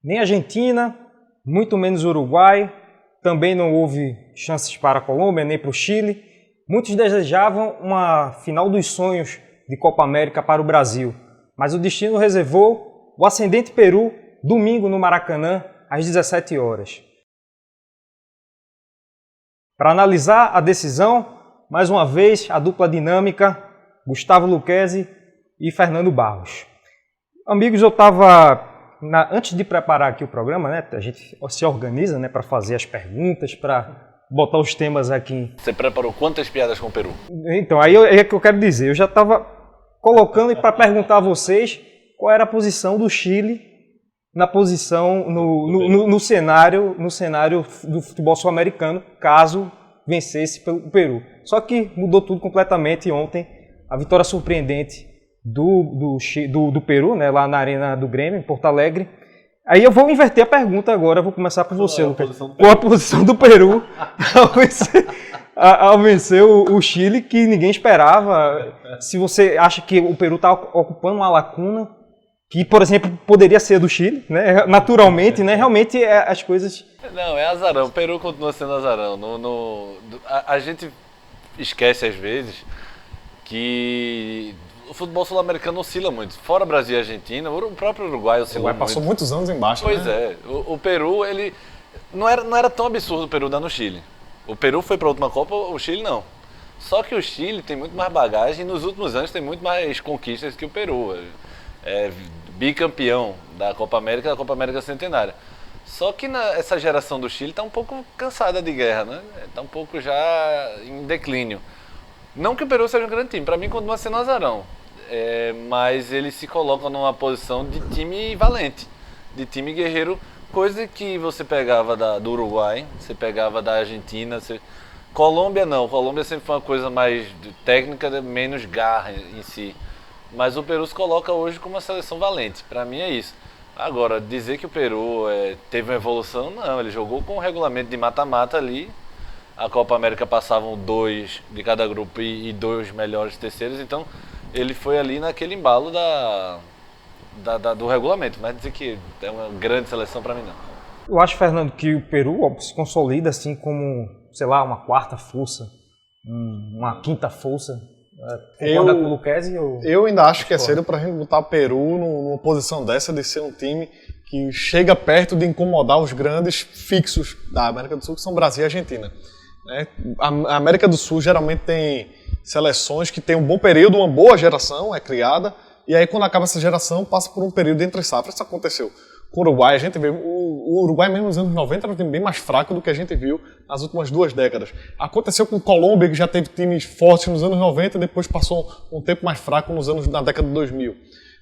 Nem Argentina, muito menos Uruguai, também não houve chances para a Colômbia, nem para o Chile. Muitos desejavam uma final dos sonhos de Copa América para o Brasil, mas o destino reservou o ascendente Peru, domingo no Maracanã, às 17 horas. Para analisar a decisão, mais uma vez, a dupla dinâmica, Gustavo Luquezzi e Fernando Barros. Amigos, eu estava, antes de preparar aqui o programa, né, a gente se organiza, né, para fazer as perguntas, para botar os temas aqui. Você preparou quantas piadas com o Peru? Então, aí é que eu quero dizer, eu já estava colocando para perguntar a vocês qual era a posição do Chile na posição, no cenário do futebol sul-americano, caso vencesse o Peru. Só que mudou tudo completamente ontem. A vitória surpreendente do Peru, né, lá na Arena do Grêmio, em Porto Alegre. Aí eu vou inverter a pergunta agora, vou começar por você, Lucas. Qual a posição do Peru ao vencer o Chile, que ninguém esperava? Se você acha que o Peru está ocupando uma lacuna que, por exemplo, poderia ser do Chile, né? Naturalmente, né? Realmente as coisas... Não, é azarão. O Peru continua sendo azarão. A gente esquece às vezes que o futebol sul-americano oscila muito. Fora Brasil e Argentina, o próprio Uruguai oscilou muito. Passou muitos anos embaixo, Pois né? é. O Peru, ele... Não era tão absurdo o Peru dar no Chile. O Peru foi para a última Copa, o Chile não. Só que o Chile tem muito mais bagagem e nos últimos anos tem muito mais conquistas que o Peru. É bicampeão da Copa América e da Copa América Centenária. Só que essa geração do Chile está um pouco cansada de guerra, né? Está um pouco já em declínio. Não que o Peru seja um grande time, para mim continua sendo azarão. Mas ele se coloca numa posição de time valente, de time guerreiro, coisa que você pegava do Uruguai, você pegava da Argentina, Colômbia não, Colômbia sempre foi uma coisa mais técnica, menos garra em si. Mas o Peru se coloca hoje como uma seleção valente, para mim é isso. Agora, dizer que o Peru teve uma evolução, não, ele jogou com o regulamento de mata-mata ali. A Copa América passavam 2 de cada grupo e 2 melhores terceiros, então ele foi ali naquele embalo do regulamento, mas dizer que é uma grande seleção para mim não. Eu acho, Fernando, que o Peru se consolida assim como, sei lá, uma quarta força, uma quinta força. Concorda com o Luquezzi? Eu ainda acho que é cedo para a gente botar o Peru numa posição dessa de ser um time que chega perto de incomodar os grandes fixos da América do Sul, que são Brasil e Argentina. A América do Sul geralmente tem seleções que tem um bom período, uma boa geração é criada, e aí quando acaba essa geração passa por um período entre safras. Isso aconteceu com o Uruguai. A gente vê o Uruguai mesmo nos anos 90 era um time bem mais fraco do que a gente viu nas últimas 2 décadas. Aconteceu com Colômbia, que já teve times fortes nos anos 90 e depois passou um tempo mais fraco na década de 2000.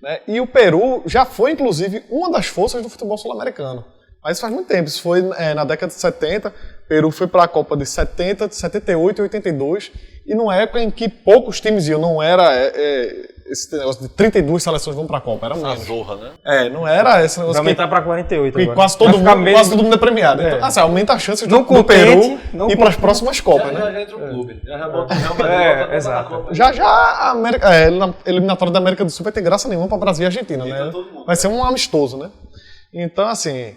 Né? E o Peru já foi, inclusive, uma das forças do futebol sul-americano. Mas faz muito tempo, isso foi na década de 70, o Peru foi para a Copa de 70, de 78 e 82, e numa época em que poucos times iam, não era esse negócio de 32 seleções vão para a Copa, era menos. Zorra, né? Não era esse negócio. Vai aumentar para 48 agora. Quase todo mundo é premiado. Então, aumenta a chance do Peru ir para as próximas Copas, né? Já entra um clube. Já bota o Real Madrid exato. na Copa. Já a eliminatória da América do Sul vai ter graça nenhuma para Brasil e Argentina, né? Vai ser um amistoso, né? Então, assim,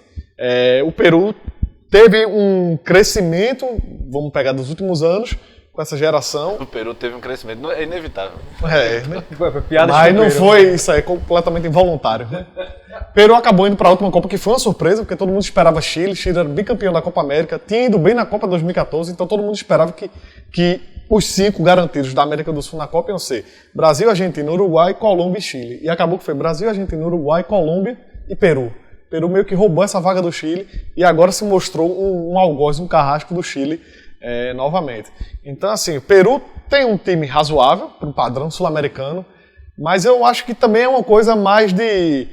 o Peru teve um crescimento, vamos pegar dos últimos anos, com essa geração. O Peru teve um crescimento, é inevitável. Mas não foi isso aí, completamente involuntário. Peru acabou indo para a última Copa, que foi uma surpresa, porque todo mundo esperava Chile era bicampeão da Copa América, tinha ido bem na Copa 2014, então todo mundo esperava que os 5 garantidos da América do Sul na Copa iam ser Brasil, Argentina, Uruguai, Colômbia e Chile. E acabou que foi Brasil, Argentina, Uruguai, Colômbia e Peru. Peru meio que roubou essa vaga do Chile e agora se mostrou um algoz, um carrasco do Chile novamente. Então, assim, o Peru tem um time razoável para o padrão sul-americano, mas eu acho que também é uma coisa mais de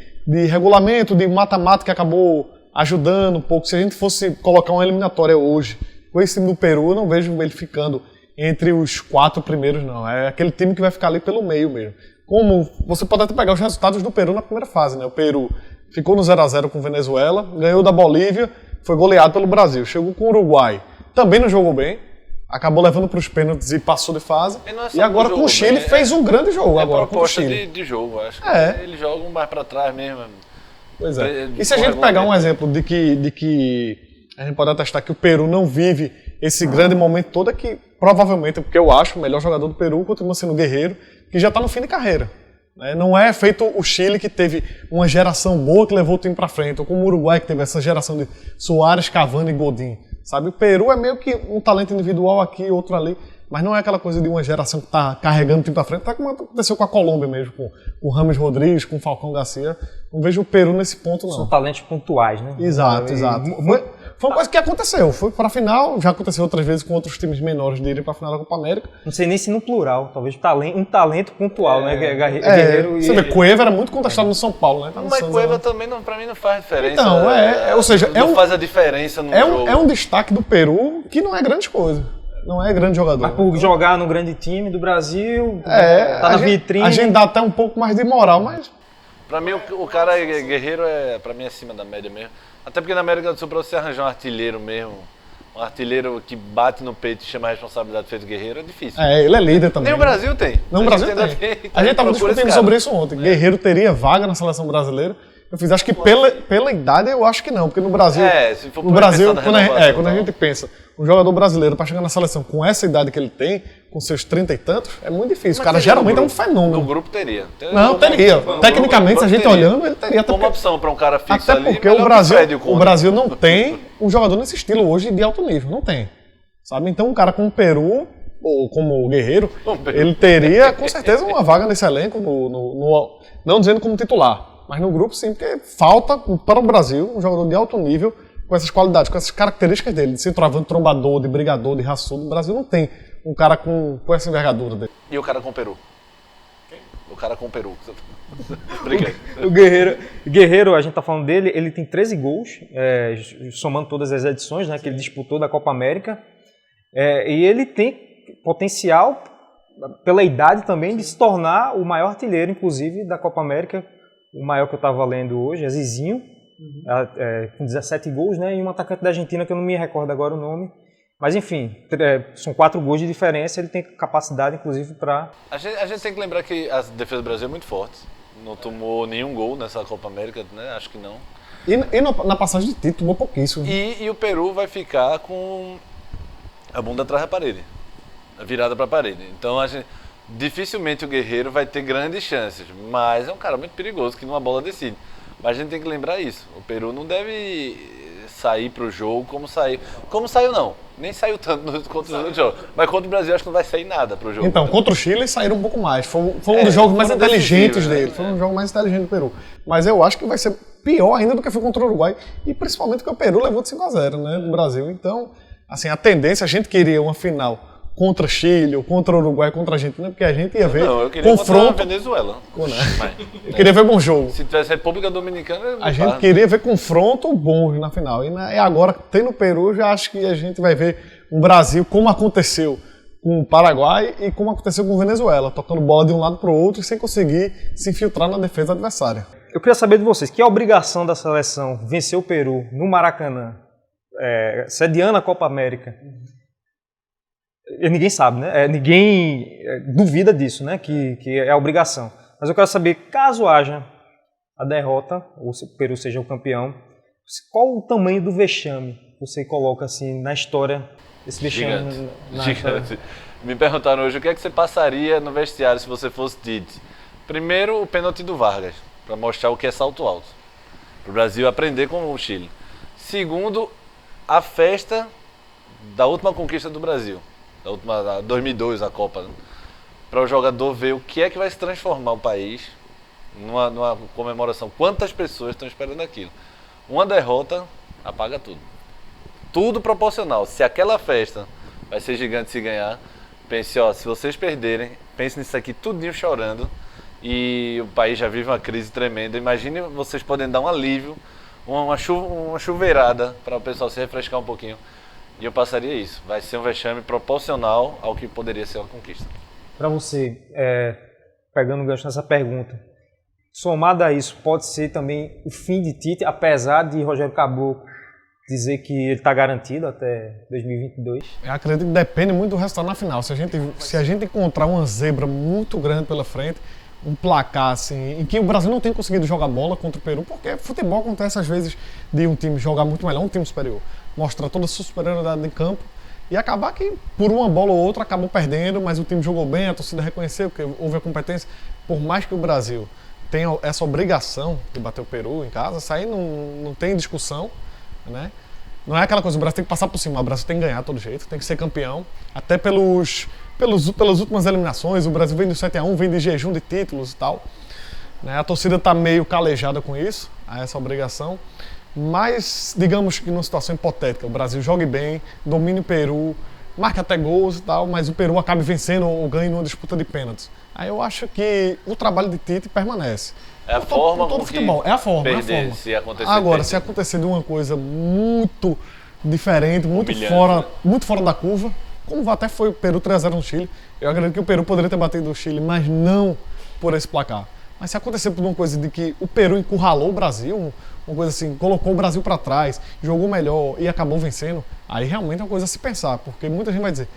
regulamento, de mata-mata que acabou ajudando um pouco. Se a gente fosse colocar uma eliminatória hoje com esse time do Peru, eu não vejo ele ficando entre os 4 primeiros, não. É aquele time que vai ficar ali pelo meio mesmo. Como você pode até pegar os resultados do Peru na primeira fase, né? O Peru ficou no 0-0 com Venezuela, ganhou da Bolívia, foi goleado pelo Brasil. Chegou com o Uruguai, também não jogou bem, acabou levando para os pênaltis e passou de fase. E agora com o Chile fez um grande jogo agora contra o Chile. De jogo, acho. É. Eles jogam mais para trás mesmo. Pois é. E se a gente pegar um exemplo de que a gente pode atestar que o Peru não vive esse grande momento todo, é que provavelmente, porque eu acho, o melhor jogador do Peru continua sendo o Guerreiro, que já está no fim de carreira. Não é feito o Chile, que teve uma geração boa que levou o time para frente, ou como o Uruguai, que teve essa geração de Suárez, Cavani e Godin. Sabe? O Peru é meio que um talento individual aqui, outro ali, mas não é aquela coisa de uma geração que está carregando o time para frente, tá como aconteceu com a Colômbia mesmo, com o Rames Rodrigues, com o Falcão Garcia. Não vejo o Peru nesse ponto, não. São talentos pontuais, né? Exato. Foi uma coisa que aconteceu. Foi para a final, já aconteceu outras vezes com outros times menores de irem para a final da Copa América. Não sei nem se no plural, talvez um talento pontual, né? Guerreiro você vê, Cueva era muito contestado no São Paulo, né? Tá mas Cueva também, para mim, não faz diferença. Então, ou seja, não faz a diferença no jogo. É um destaque do Peru que não é grande coisa. Não é grande jogador. Mas por jogar no grande time do Brasil, tá na vitrine. A gente dá até um pouco mais de moral, mas... Pra mim, o cara Guerreiro pra mim, é acima da média mesmo. Até porque na América do Sul, pra você arranjar um artilheiro mesmo, um artilheiro que bate no peito e chama a responsabilidade feito Guerreiro, é difícil. Ele é líder também. Nem o Brasil tem. Não, o Brasil tem. A gente tava discutindo sobre isso ontem. Guerreiro teria vaga na seleção brasileira. Eu fiz, acho que pela idade eu acho que não, porque no Brasil, se for quando a gente pensa, um jogador brasileiro para chegar na seleção com essa idade que ele tem, com seus 30 e tantos, é muito difícil. O cara geralmente é um fenômeno. No grupo teria. Não, teria. Tecnicamente, se a gente olhando, ele teria. Como opção para um cara fixo ali. Até porque o Brasil não tem um jogador nesse estilo hoje de alto nível, não tem. Sabe? Então um cara como o Peru, ou como o Guerreiro, ele teria com certeza uma vaga nesse elenco, não dizendo como titular. Mas no grupo sim, porque falta para o Brasil um jogador de alto nível com essas qualidades, com essas características dele, de centroavante, trombador, de brigador, de raçudo. O Brasil não tem um cara com essa envergadura dele. E o cara com o Peru? O cara com o Peru. Brinquei. O Guerreiro, a gente tá falando dele, ele tem 13 gols, somando todas as edições, né, que ele disputou da Copa América. E ele tem potencial, pela idade também, de se tornar o maior artilheiro, inclusive, da Copa América. O maior que eu estava lendo hoje é Zizinho, com 17 gols, né? E um atacante da Argentina que eu não me recordo agora o nome. Mas enfim, são 4 gols de diferença, ele tem capacidade, inclusive, para... A gente tem que lembrar que a defesa do Brasil é muito forte. Não tomou nenhum gol nessa Copa América, né? Acho que não. E na passagem de título, tomou pouquíssimo. E o Peru vai ficar com a bunda atrás da parede, virada para a parede. Então, dificilmente o Guerreiro vai ter grandes chances, mas é um cara muito perigoso que numa bola decide. Mas a gente tem que lembrar isso, o Peru não deve sair para o jogo como saiu. Como saiu não, nem saiu tanto contra os outros jogos, mas contra o Brasil acho que não vai sair nada para o jogo. Então, contra o Chile saíram um pouco mais, foi um dos jogos mais inteligentes dele, foi um jogo mais inteligente do Peru. Mas eu acho que vai ser pior ainda do que foi contra o Uruguai, e principalmente porque o Peru levou de 5-0, né, no Brasil. Então, assim, a tendência, a gente queria uma final contra Chile, ou contra o Uruguai, contra a Argentina, porque a gente ia ver eu queria confronto contra a Venezuela. Eu queria ver bom jogo. Se tivesse República Dominicana, a gente queria ver confronto bons na final. E agora, tendo o Peru, eu já acho que a gente vai ver um Brasil como aconteceu com o Paraguai e como aconteceu com a Venezuela, tocando bola de um lado para o outro sem conseguir se infiltrar na defesa adversária. Eu queria saber de vocês, que é a obrigação da seleção vencer o Peru no Maracanã, sediando a Copa América? Ninguém sabe, né? Ninguém duvida disso, né? Que é a obrigação. Mas eu quero saber, caso haja a derrota, ou se o Peru seja o campeão, qual o tamanho do vexame que você coloca assim na história desse vexame? Gigante. Me perguntaram hoje o que é que você passaria no vestiário se você fosse Tite. Primeiro, o pênalti do Vargas, para mostrar o que é salto alto, para o Brasil aprender com o Chile. Segundo, a festa da última conquista do Brasil. Da última 2002, a Copa, né? Para o jogador ver o que é que vai se transformar o país numa comemoração. Quantas pessoas estão esperando aquilo? Uma derrota apaga tudo. Tudo proporcional. Se aquela festa vai ser gigante se ganhar, pense, se vocês perderem, pense nisso aqui tudinho chorando e o país já vive uma crise tremenda. Imagine vocês podem dar um alívio, uma chuveirada para o pessoal se refrescar um pouquinho. E eu passaria isso. Vai ser um vexame proporcional ao que poderia ser uma conquista. Para você, pegando o gancho nessa pergunta, somado a isso, pode ser também o fim de Tite, apesar de Rogério Caboclo dizer que ele está garantido até 2022? Eu acredito que depende muito do resultado na final. Se a gente encontrar uma zebra muito grande pela frente, um placar assim, em que o Brasil não tem conseguido jogar bola contra o Peru, porque futebol acontece às vezes de um time jogar muito melhor, um time superior, mostrar toda a sua superioridade em campo e acabar que por uma bola ou outra acabou perdendo, mas o time jogou bem, a torcida reconheceu que houve a competência. Por mais que o Brasil tenha essa obrigação de bater o Peru em casa, isso aí não tem discussão, né? Não é aquela coisa, o Brasil tem que passar por cima, o Brasil tem que ganhar de todo jeito, tem que ser campeão, até pelas últimas eliminações, o Brasil vem do 7-1, vem de jejum de títulos e tal, né? A torcida está meio calejada com isso, a essa obrigação, mas digamos que numa situação hipotética, o Brasil jogue bem, domine o Peru, marque até gols e tal, mas o Peru acabe vencendo ou ganhe numa disputa de pênaltis. Aí eu acho que o trabalho de Tite permanece. É a forma todo futebol. É a forma, perder, é a forma. Se acontecer, agora, se acontecer de uma coisa muito diferente, muito fora da curva, como até foi o Peru 3-0 no Chile, eu acredito que o Peru poderia ter batido o Chile, mas não por esse placar. Mas se acontecer por uma coisa de que o Peru encurralou o Brasil, uma coisa assim, colocou o Brasil para trás, jogou melhor e acabou vencendo, aí realmente é uma coisa a se pensar, porque muita gente vai dizer,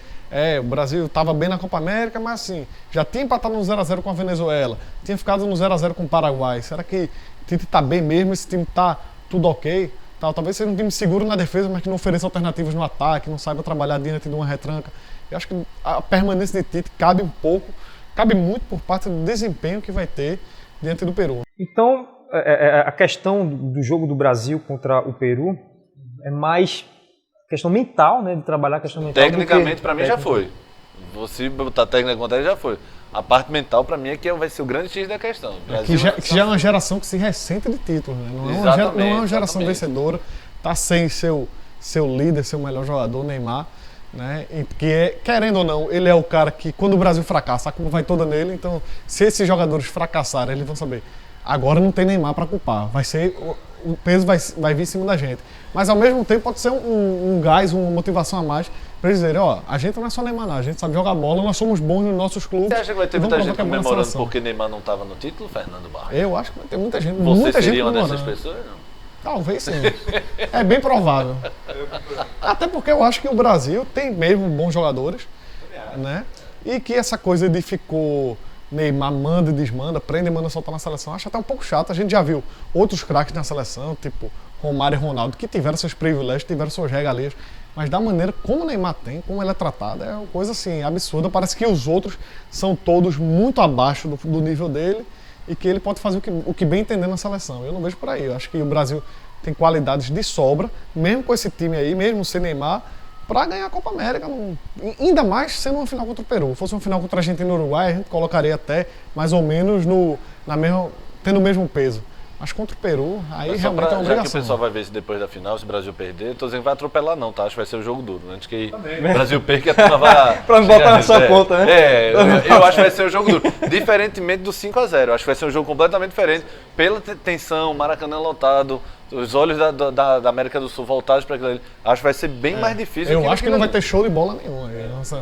o Brasil estava bem na Copa América, mas assim, já tinha empatado no 0-0 com a Venezuela, tinha ficado no 0-0 com o Paraguai, será que o Tite está bem mesmo, esse time está tudo ok? Talvez seja um time seguro na defesa, mas que não ofereça alternativas no ataque, não saiba trabalhar diante de uma retranca. Eu acho que a permanência de Tite cabe muito por parte do desempenho que vai ter diante do Peru. Então, a questão do jogo do Brasil contra o Peru é mais questão mental, né? De trabalhar a questão mental. Tecnicamente, para mim, já foi. Você botar técnica contra ele, já foi. A parte mental, para mim, é que vai ser o grande X da questão. Que já é uma geração que se ressente de título, né? Não é uma geração vencedora, tá sem seu líder, seu melhor jogador, Neymar, né? E que querendo ou não, ele é o cara que, quando o Brasil fracassa, a culpa vai toda nele. Então, se esses jogadores fracassarem, eles vão saber. Agora não tem Neymar para culpar. O peso vai vir em cima da gente. Mas ao mesmo tempo pode ser um gás, uma motivação a mais para eles dizerem, a gente não é só Neymar, não, a gente sabe jogar bola, nós somos bons nos nossos clubes. Você acha que vai ter muita gente comemorando porque Neymar não estava no título, Fernando Barros? Eu acho que vai ter muita gente. Você seria uma dessas pessoas, não? Talvez sim. É bem provável. Até porque eu acho que o Brasil tem mesmo bons jogadores, né? E que essa coisa de ficou Neymar manda e desmanda, prende e manda soltar na seleção, acho até um pouco chato. A gente já viu outros craques na seleção, tipo Romário e Ronaldo, que tiveram seus privilégios, tiveram suas regalias, mas da maneira como o Neymar tem, como ele é tratado, é uma coisa assim, absurda. Parece que os outros são todos muito abaixo do nível dele e que ele pode fazer o que bem entender na seleção. Eu não vejo por aí. Eu acho que o Brasil tem qualidades de sobra, mesmo com esse time aí, mesmo sem Neymar, para ganhar a Copa América, ainda mais sendo uma final contra o Peru. Se fosse uma final contra a Argentina e o Uruguai, a gente colocaria até mais ou menos tendo o mesmo peso. Mas contra o Peru, aí realmente é uma obrigação. Já que o pessoal vai ver se depois da final, se o Brasil perder, tô dizendo que vai atropelar não, tá? Acho que vai ser um jogo duro. Antes que o Brasil perca, a turma vai... Pra não botar na sua conta, né? Eu acho que vai ser um jogo duro. Diferentemente do 5-0, acho que vai ser um jogo completamente diferente. Pela tensão, Maracanã lotado, os olhos da América do Sul voltados para aquilo ali. Acho que vai ser bem mais difícil. Eu acho que não vai ter show de bola nenhum.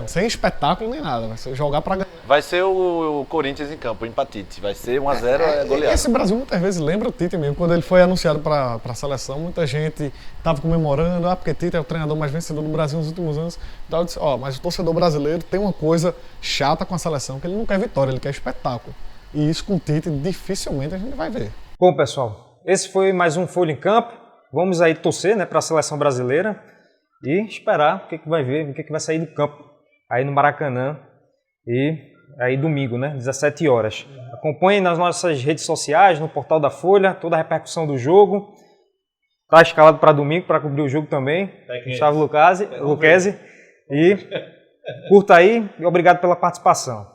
Sem espetáculo nem nada. Vai ser jogar para ganhar. Vai ser o Corinthians em campo, o empatite. Vai ser 1-0 goleado. Esse Brasil muitas vezes lembra o Tite mesmo. Quando ele foi anunciado para a seleção, muita gente estava comemorando, porque Tite é o treinador mais vencedor do Brasil nos últimos anos. Então eu disse, mas o torcedor brasileiro tem uma coisa chata com a seleção, que ele não quer vitória, ele quer espetáculo. E isso com o Tite dificilmente a gente vai ver. Bom, pessoal, esse foi mais um Folha em Campo. Vamos aí torcer, né, para a seleção brasileira e esperar o que vai ver, o que vai sair do campo aí no Maracanã e aí domingo, né, 17 horas. Acompanhem nas nossas redes sociais, no portal da Folha, toda a repercussão do jogo. Está escalado para domingo para cobrir o jogo também. Gustavo Lucchesi. E curta aí e obrigado pela participação.